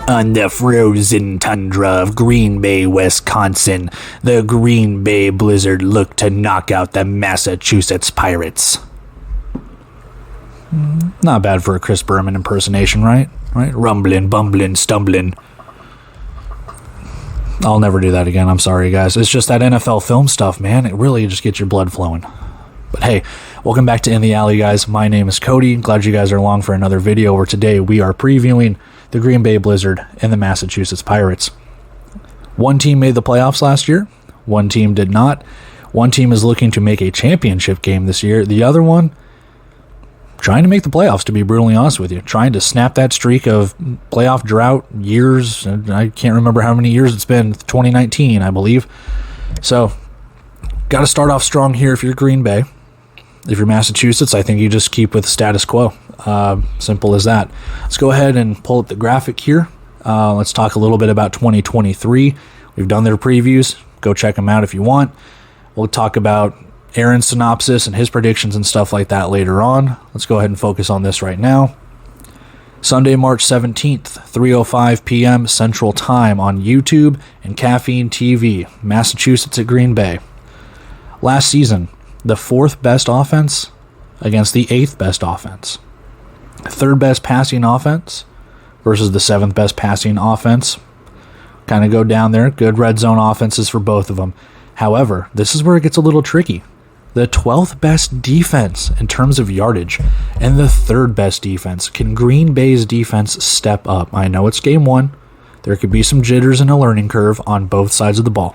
On the frozen tundra of Green Bay, Wisconsin, the Green Bay Blizzard looked to knock out the Massachusetts Pirates. Not bad for a Chris Berman impersonation, right? Rumbling, bumbling, stumbling. I'll never do that again. I'm sorry, guys. It's just that NFL film stuff, man. It really just gets your blood flowing. But hey, welcome back to In the Alley, guys. My name is Cody. Glad you guys are along for another video where today we are previewing the Green Bay Blizzard and the Massachusetts Pirates. One team made the playoffs last year. One team did not. One team is looking to make a championship game this year. The other one, trying to make the playoffs, to be brutally honest with you. Trying to snap that streak of playoff drought years. I can't remember how many years it's been. 2019, I believe. So, got to start off strong here if you're Green Bay. If you're Massachusetts, I think you just keep with status quo. Simple as that. Let's go ahead and pull up the graphic here. Let's talk a little bit about 2023. We've done their previews. Go check them out if you want. We'll talk about Aaron's synopsis and his predictions and stuff like that later on. Let's go ahead and focus on this right now. Sunday, March 17th, 3:05 p.m. Central Time on YouTube and Caffeine TV. Massachusetts at Green Bay. Last season, the 4th best offense against the 8th best offense. 3rd best passing offense versus the 7th best passing offense. Kind of go down there. Good red zone offenses for both of them. However, this is where it gets a little tricky. The 12th best defense in terms of yardage and the 3rd best defense. Can Green Bay's defense step up? I know it's game 1. There could be some jitters and a learning curve on both sides of the ball.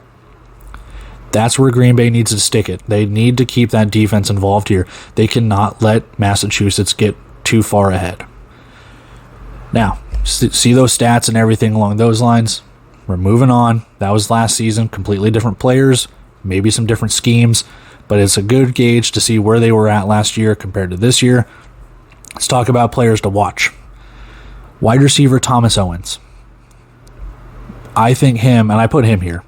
That's where Green Bay needs to stick it. They need to keep that defense involved here. They cannot let Massachusetts get too far ahead. Now, see those stats and everything along those lines? We're moving on. That was last season. Completely different players, maybe some different schemes, but it's a good gauge to see where they were at last year compared to this year. Let's talk about players to watch. Wide receiver Thomas Owens. I think him, and I put him here,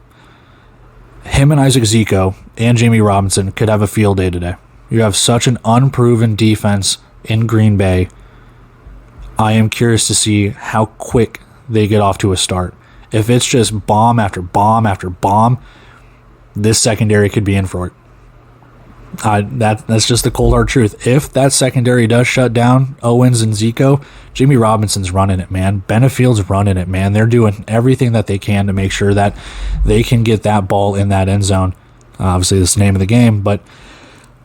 him and Isaac Zico and Jamie Robinson could have a field day today. You have such an unproven defense in Green Bay. I am curious to see how quick they get off to a start. If it's just bomb after bomb after bomb, this secondary could be in for it. That's just the cold hard truth. If that secondary does shut down Owens and Zico, Jamie Robinson's running it, man. Benefield's running it, man. They're doing everything that they can to make sure that they can get that ball in that end zone. Obviously, that's the name of the game, but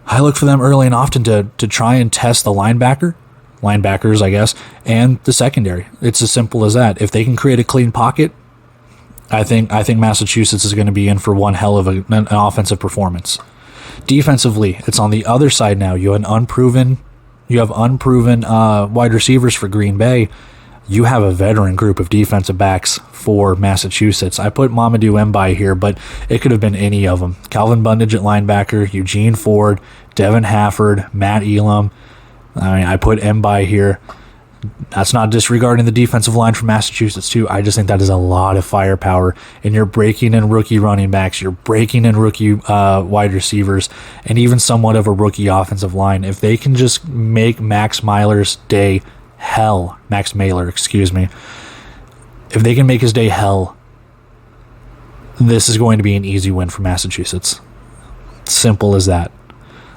I look for them early and often to try and test the linebackers, I guess, and the secondary. It's as simple as that. If they can create a clean pocket, I think Massachusetts is going to be in for one hell of an offensive performance. Defensively, it's on the other side now. You have unproven wide receivers for Green Bay. You have a veteran group of defensive backs for Massachusetts. I put Mamadou Mbai here, but it could have been any of them. Calvin Bundage at linebacker, Eugene Ford, Devin Hafford, Matt Elam. I put Mbai here. That's not disregarding the defensive line from Massachusetts, too. I just think that is a lot of firepower. And you're breaking in rookie running backs. You're breaking in rookie wide receivers. And even somewhat of a rookie offensive line. If they can just make Max Mailer's day hell. Max Mailer, excuse me. If they can make his day hell, this is going to be an easy win for Massachusetts. Simple as that.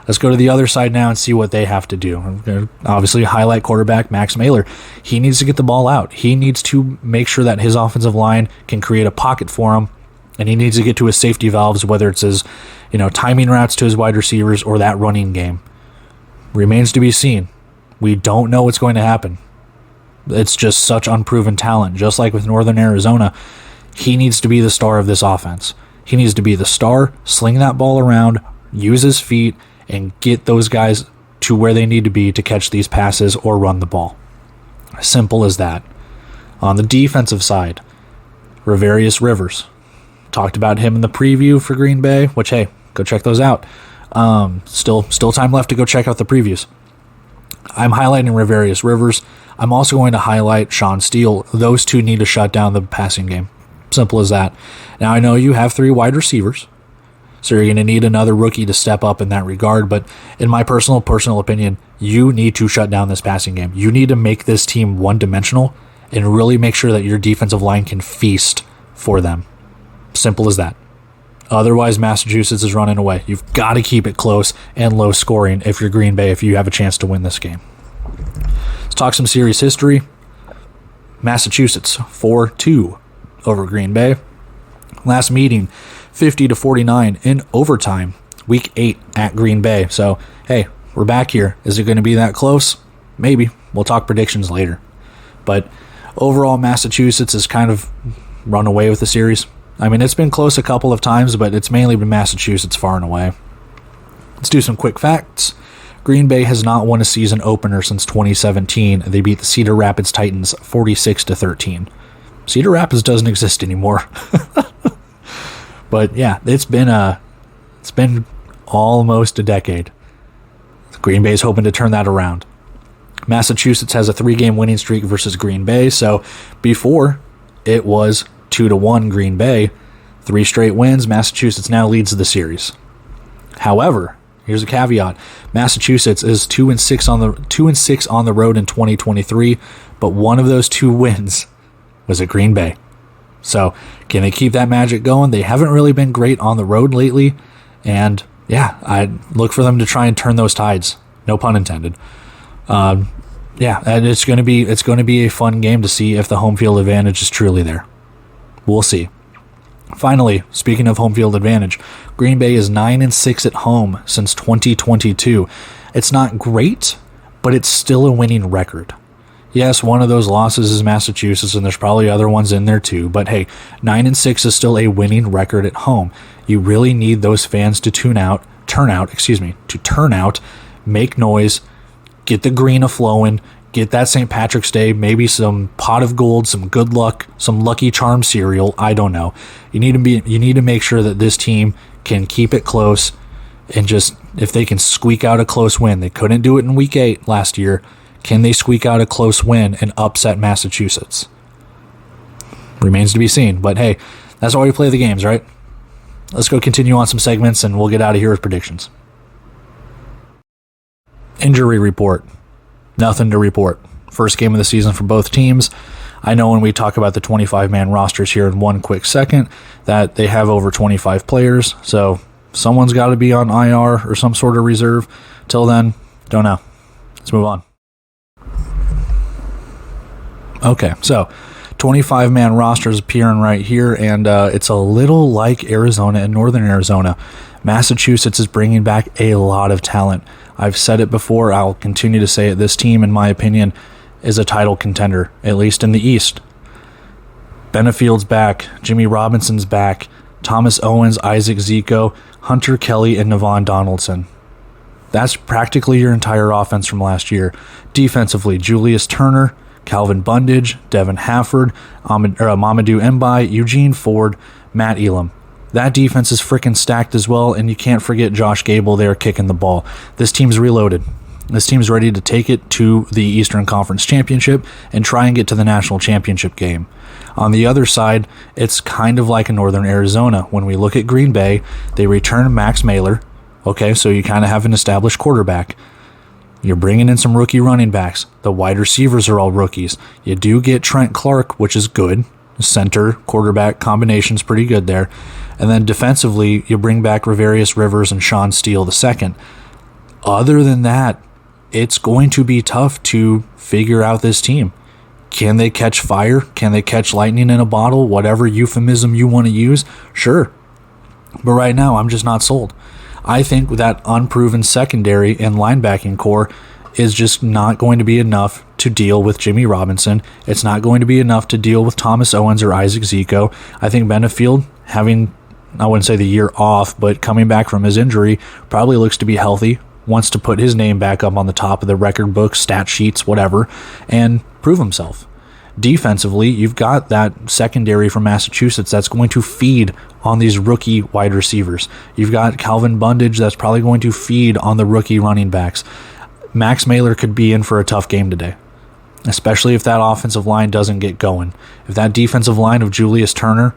Let's go to the other side now and see what they have to do. I'm going to obviously highlight quarterback Max Mailer. He needs to get the ball out. He needs to make sure that his offensive line can create a pocket for him, and he needs to get to his safety valves, whether it's his, timing routes to his wide receivers or that running game. Remains to be seen. We don't know what's going to happen. It's just such unproven talent. Just like with Northern Arizona, he needs to be the star of this offense. He needs to be the star, sling that ball around, use his feet, and get those guys to where they need to be to catch these passes or run the ball. Simple as that. On the defensive side, Ravarius Rivers. Talked about him in the preview for Green Bay, which, hey, go check those out. Still time left to go check out the previews. I'm highlighting Ravarius Rivers. I'm also going to highlight Sean Steele. Those two need to shut down the passing game. Simple as that. Now, I know you have 3 wide receivers, So you're going to need another rookie to step up in that regard. But in my personal opinion, you need to shut down this passing game. You need to make this team one-dimensional and really make sure that your defensive line can feast for them. Simple as that. Otherwise, Massachusetts is running away. You've got to keep it close and low scoring if you're Green Bay, if you have a chance to win this game. Let's talk some series history. Massachusetts 4-2 over Green Bay. Last meeting 50-49 in overtime, week 8 at Green Bay. So, hey, we're back here. Is it going to be that close? Maybe. We'll talk predictions later. But overall, Massachusetts has kind of run away with the series. I mean, it's been close a couple of times, but it's mainly been Massachusetts far and away. Let's do some quick facts. Green Bay has not won a season opener since 2017. They beat the Cedar Rapids Titans 46-13. Cedar Rapids doesn't exist anymore. But yeah, it's been almost a decade. Green Bay's hoping to turn that around. Massachusetts has a 3-game winning streak versus Green Bay, so before it was 2-1 Green Bay, 3 straight wins. Massachusetts now leads the series. However, here's a caveat: Massachusetts is 2-6 on the road in 2023, but one of those 2 wins was at Green Bay. So can they keep that magic going? They haven't really been great on the road lately, and yeah, I look for them to try and turn those tides. No pun intended. Yeah, and it's going to be a fun game to see if the home field advantage is truly there. We'll see. Finally, speaking of home field advantage, Green Bay is 9-6 at home since 2022. It's not great, but it's still a winning record. Yes, one of those losses is Massachusetts, and there's probably other ones in there too, but hey, 9-6 is still a winning record at home. You really need those fans to turn out, make noise, get the green a-flowing, get that St. Patrick's Day, maybe some pot of gold, some good luck, some Lucky Charm cereal, I don't know. You need to make sure that this team can keep it close, and just, if they can squeak out a close win. They couldn't do it in week 8 last year. Can they squeak out a close win and upset Massachusetts? Remains to be seen, but hey, that's why we play the games, right? Let's go continue on some segments and we'll get out of here with predictions. Injury report. Nothing to report. First game of the season for both teams. I know when we talk about the 25-man rosters here in one quick second that they have over 25 players, so someone's got to be on IR or some sort of reserve. Till then, don't know. Let's move on. Okay, so 25-man rosters appearing right here, and it's a little like Arizona and Northern Arizona. Massachusetts is bringing back a lot of talent. I've said it before, I'll continue to say it. This team, in my opinion, is a title contender, at least in the East. Benefield's back, Jimmy Robinson's back, Thomas Owens, Isaac Zico, Hunter Kelly, and Navon Donaldson. That's practically your entire offense from last year. Defensively, Julius Turner, Calvin Bundage, Devin Hafford, Mamadou Mbai, Eugene Ford, Matt Elam. That defense is freaking stacked as well, and you can't forget Josh Gable there kicking the ball. This team's reloaded. This team's ready to take it to the Eastern Conference Championship and try and get to the national championship game. On the other side, it's kind of like in Northern Arizona. When we look at Green Bay, they return Max Mailer. Okay, so you kind of have an established quarterback. You're bringing in some rookie running backs. The wide receivers are all rookies. You do get Trent Clark, which is good. Center, quarterback combination's pretty good there. And then defensively, you bring back Ravarius Rivers and Sean Steele II. Other than that, it's going to be tough to figure out this team. Can they catch fire? Can they catch lightning in a bottle? Whatever euphemism you want to use, sure. But right now, I'm just not sold. I think that unproven secondary and linebacking core is just not going to be enough to deal with Jimmy Robinson. It's not going to be enough to deal with Thomas Owens or Isaac Zico. I think Benefield, having, I wouldn't say the year off, but coming back from his injury, probably looks to be healthy, wants to put his name back up on the top of the record book, stat sheets, whatever, and prove himself. Defensively, you've got that secondary from Massachusetts that's going to feed on these rookie wide receivers. You've got Calvin Bundage that's probably going to feed on the rookie running backs. Max Mailer could be in for a tough game today, especially if that offensive line doesn't get going. If that defensive line of Julius Turner,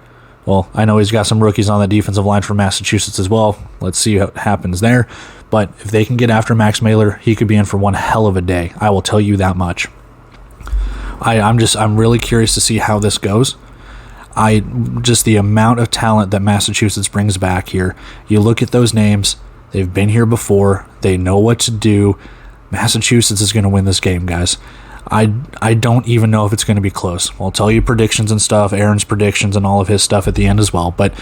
Well, I know he's got some rookies on the defensive line for Massachusetts as well. Let's see what happens there. But if they can get after Max Mailer, he could be in for one hell of a day. I will tell you that much. I'm really curious to see how this goes. Just the amount of talent that Massachusetts brings back here. You look at those names, they've been here before, they know what to do. Massachusetts is going to win this game, guys. I don't even know if it's going to be close. I'll tell you predictions and stuff, Aaron's predictions and all of his stuff at the end as well, but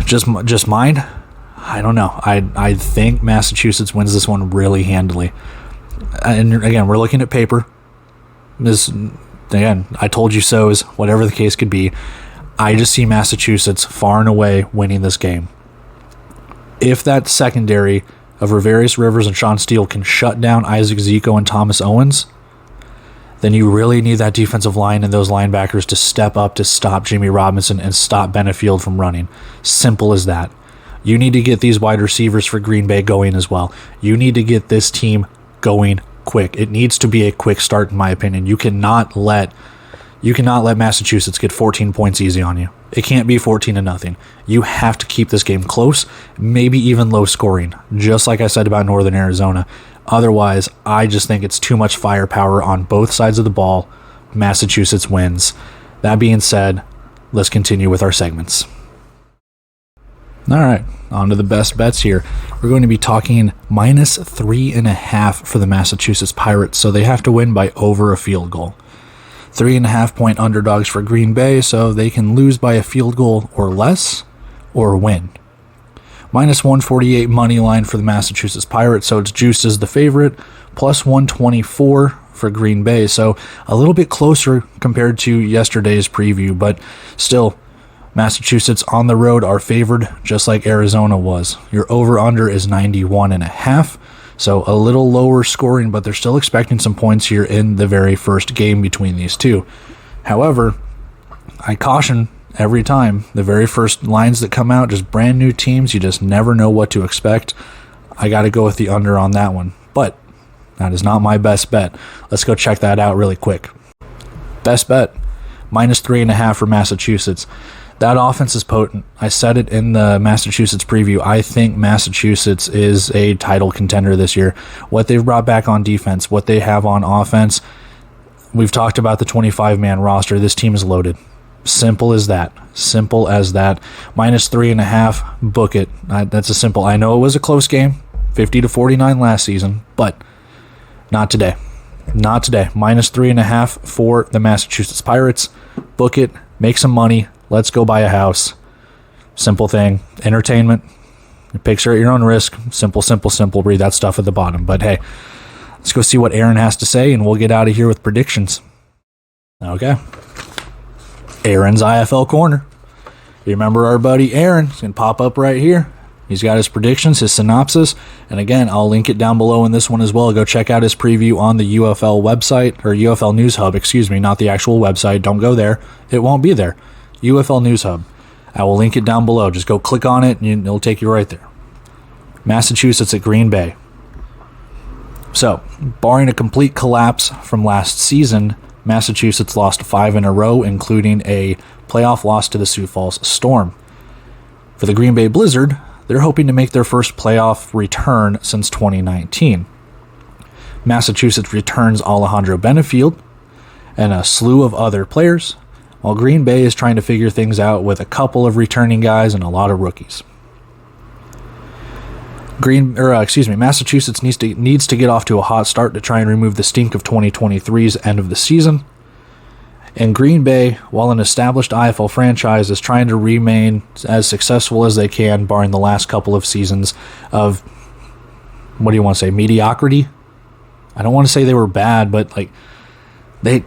just mine, I don't know. I think Massachusetts wins this one really handily. And again, we're looking at paper. This, again, I told you so's, whatever the case could be. I just see Massachusetts far and away winning this game. If that secondary of Ravarius Rivers and Sean Steele can shut down Isaac Zico and Thomas Owens, then you really need that defensive line and those linebackers to step up to stop Jimmy Robinson and stop Benefield from running. Simple as that. You need to get these wide receivers for Green Bay going as well. You need to get this team going quick. It needs to be a quick start, in my opinion. You cannot let Massachusetts get 14 points easy on you. It can't be 14-0. You have to keep this game close, maybe even low scoring, just like I said about Northern Arizona. Otherwise, I just think it's too much firepower on both sides of the ball. Massachusetts wins. That being said, let's continue with our segments. All right, on to the best bets here. We're going to be talking minus 3.5 for the Massachusetts Pirates, so they have to win by over a field goal. 3.5 point underdogs for Green Bay, so they can lose by a field goal or less, or win. Minus 148 money line for the Massachusetts Pirates, so it's juiced as the favorite. Plus 124 for Green Bay, so a little bit closer compared to yesterday's preview, but still, Massachusetts on the road are favored just like Arizona was. Your over-under is 91.5, so a little lower scoring, but they're still expecting some points here in the very first game between these two. However, I caution every time, the very first lines that come out, just brand new teams, you just never know what to expect. I got to go with the under on that one, but that is not my best bet. Let's go check that out really quick. Best bet, minus 3.5 for Massachusetts. That offense is potent. I said it in the Massachusetts preview. I think Massachusetts is a title contender this year. What they've brought back on defense, what they have on offense, we've talked about the 25-man roster. This team is loaded. Simple as that. Simple as that. Minus 3.5, book it. That's a simple. I know it was a close game, 50-49 last season, but not today. Not today. Minus 3.5 for the Massachusetts Pirates. Book it. Make some money. Let's go buy a house. Simple thing. Entertainment. Picture at your own risk. Simple, simple, simple. Read that stuff at the bottom. But hey, let's go see what Aaron has to say, and we'll get out of here with predictions. Okay. Aaron's IFL Corner. You remember our buddy Aaron? It's going to pop up right here. He's got his predictions, his synopsis, and again, I'll link it down below in this one as well. Go check out his preview on the UFL website, or UFL News Hub, not the actual website. Don't go there. It won't be there. UFL News Hub. I will link it down below. Just go click on it, and it'll take you right there. Massachusetts at Green Bay. So, barring a complete collapse from last season, Massachusetts lost 5 in a row, including a playoff loss to the Sioux Falls Storm. For the Green Bay Blizzard, they're hoping to make their first playoff return since 2019. Massachusetts returns Alejandro Benefield and a slew of other players, while Green Bay is trying to figure things out with a couple of returning guys and a lot of rookies. Massachusetts needs to get off to a hot start to try and remove the stink of 2023's end of the season. And Green Bay, while an established IFL franchise, is trying to remain as successful as they can, barring the last couple of seasons of, what do you want to say, mediocrity? I don't want to say they were bad, but like they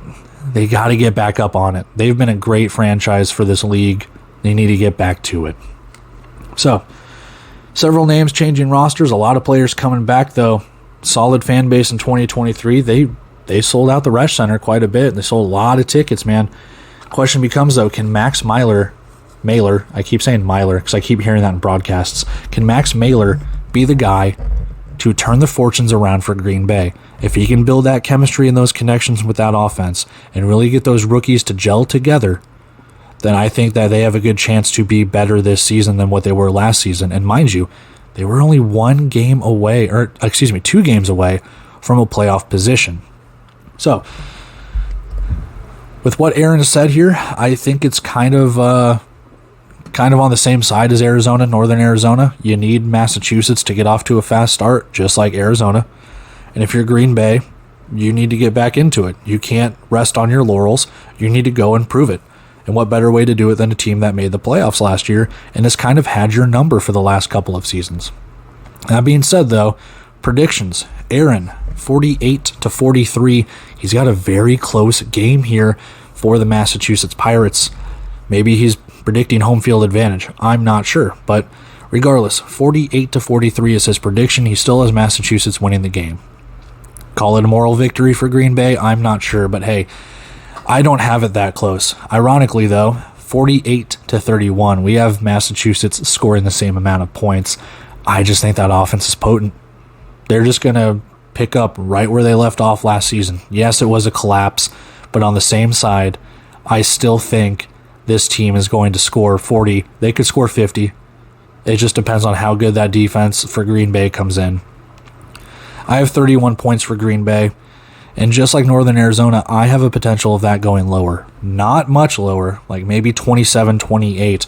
got to get back up on it. They've been a great franchise for this league. They need to get back to it. So, several names changing rosters, a lot of players coming back though. Solid fan base in 2023. They sold out the Resch Center quite a bit. They sold a lot of tickets, man. Question becomes though, can Max Mailer, I keep saying Mailer because I keep hearing that in broadcasts. Can Max Mailer be the guy to turn the fortunes around for Green Bay? If he can build that chemistry and those connections with that offense and really get those rookies to gel together, then I think that they have a good chance to be better this season than what they were last season. And mind you, they were only 2 games away from a playoff position. So, with what Aaron has said here, I think it's kind of on the same side as Arizona, Northern Arizona. You need Massachusetts to get off to a fast start, just like Arizona. And if you're Green Bay, you need to get back into it. You can't rest on your laurels. You need to go and prove it. And what better way to do it than a team that made the playoffs last year and has kind of had your number for the last couple of seasons. That being said, though, predictions. Aaron, 48-43. He's got a very close game here for the Massachusetts Pirates. Maybe he's predicting home field advantage. I'm not sure. But regardless, 48-43 is his prediction. He still has Massachusetts winning the game. Call it a moral victory for Green Bay? I'm not sure. But hey, I don't have it that close. Ironically, though, 48-31. We have Massachusetts scoring the same amount of points. I just think that offense is potent. They're just going to pick up right where they left off last season. Yes, it was a collapse, but on the same side, I still think this team is going to score 40. They could score 50. It just depends on how good that defense for Green Bay comes in. I have 31 points for Green Bay. And just like Northern Arizona, I have a potential of that going lower. Not much lower, like maybe 27-28.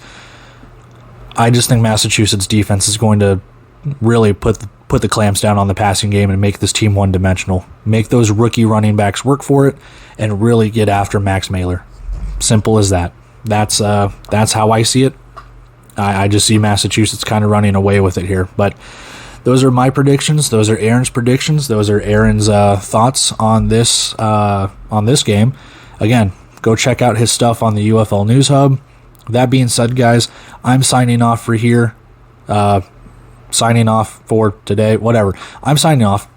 I just think Massachusetts defense is going to really put the clamps down on the passing game and make this team one-dimensional. Make those rookie running backs work for it and really get after Max Mailer. Simple as that. That's how I see it. I just see Massachusetts kind of running away with it here. But those are my predictions. Those are Aaron's predictions. Those are Aaron's thoughts on this game. Again, go check out his stuff on the UFL News Hub. That being said, guys, I'm signing off for here. Signing off for today. Whatever. I'm signing off.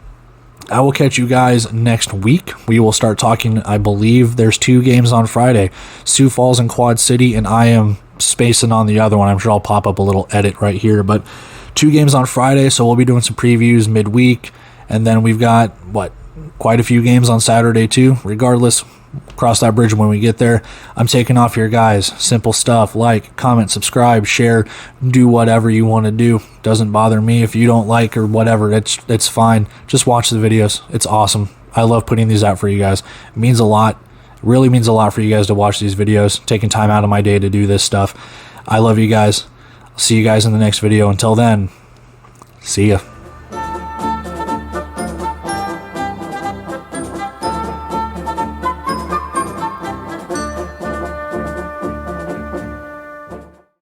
I will catch you guys next week. We will start talking. I believe there's 2 games on Friday. Sioux Falls and Quad City, and I am spacing on the other one. I'm sure I'll pop up a little edit right here, but 2 games on Friday, so we'll be doing some previews midweek, and then we've got, quite a few games on Saturday too. Regardless, cross that bridge when we get there. I'm taking off here, guys. Simple stuff. Like, comment, subscribe, share, do whatever you want to do. Doesn't bother me if you don't like or whatever. It's fine. Just watch the videos. It's awesome. I love putting these out for you guys. It means a lot. It really means a lot for you guys to watch these videos, taking time out of my day to do this stuff. I love you guys. See you guys in the next video. Until then, see ya.